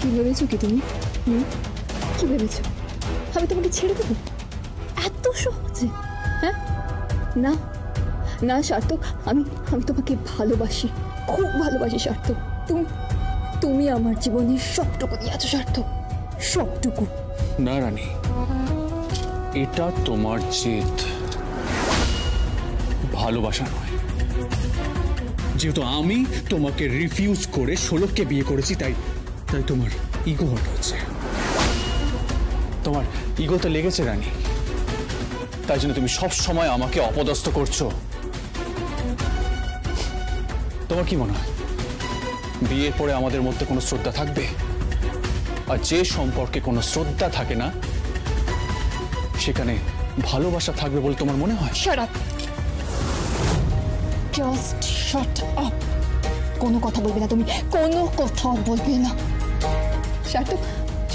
কি ভেবেছো কি তুমি? কি ভেবেছো আমি তোমাকে ছেড়ে দেবো এত সহজে? হ্যাঁ, না না সার্থক, আমি আমি তোমাকে ভালোবাসি, খুব ভালোবাসি সার্থক। তুমি আমার জীবনের সবটুকু দিয়েছো সার্থক, সবটুকু। না রানী, এটা তোমার জেদ, ভালোবাসা নয়। যেহেতু আমি তোমাকে রিফিউজ করে শোলককে বিয়ে করেছি, তাই তোমার ইগো হট হচ্ছে, তোমার ইগোতে লেগেছে রানী। তাই জন্য তুমি সব সময় আমাকে অপদস্থ করছো। তোমার কি মনে হয় বিয়ের পরে আমাদের মধ্যে কোনো শ্রদ্ধা থাকবে? আর যে সম্পর্কে কোনো শ্রদ্ধা থাকে না সেখানে ভালোবাসা থাকবে বলে তোমার মনে হয়? Shut up, just shut up. কোনো কথা বলবে না তুমি, কোনো কথা বলবে না। সার্থক,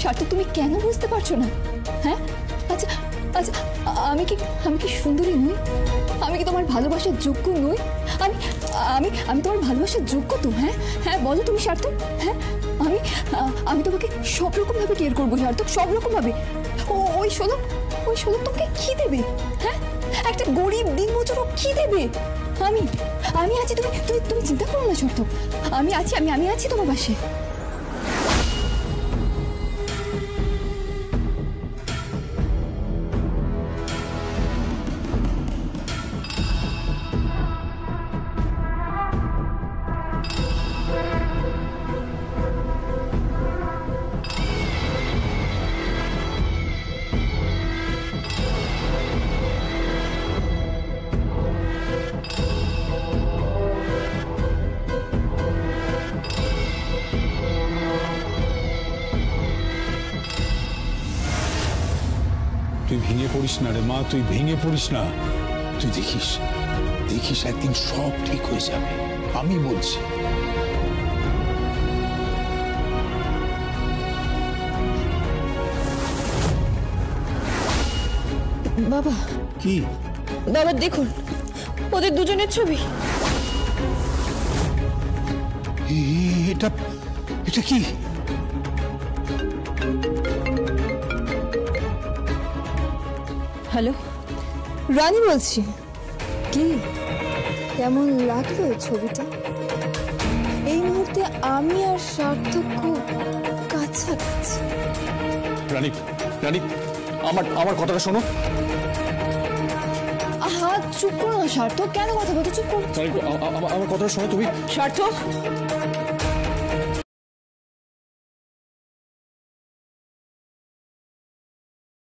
সার্থক তুমি কেন বুঝতে পারছো না? হ্যাঁ, আচ্ছা আচ্ছা, আমি কি সুন্দরী নই? আমি কি তোমার ভালোবাসার যোগ্য নই? আমি আমি আমি তোমার ভালোবাসার যোগ্য তো? হ্যাঁ হ্যাঁ, বলো তুমি সার্থক। হ্যাঁ, আমি তোমাকে সব রকম ভাবে কেয়ার করবো সার্থক, সব রকম ভাবে। ওই শোলক তোমাকে কি দেবে? হ্যাঁ, একটা গরিব দিনমজুরও কি দেবে? আমি আছি, তুমি চিন্তা করো না সার্থক, আমি আছি তোমার পাশে। তুই ভেঙে পড়িস না রে মা, তুই ভেঙে পড়িস না। তুই দেখিস একদিন সব ঠিক হয়ে যাবে, আমি বলছি। বাবা, কি বাবা দেখুন ওদের দুজনের ছবি। এটা কি? হ্যালো, রানী বলছি। কি কেমন লাগলো ছবিটা? এই মুহূর্তে আমি আর সার্থক খুব কাছাকাছি। রানী, আমার কথাটা শোনো। চুপ করো না সার্থক, কেন কথা বলছো? চুপ করো। আমার কথাটা শোনো তুমি। সার্থক,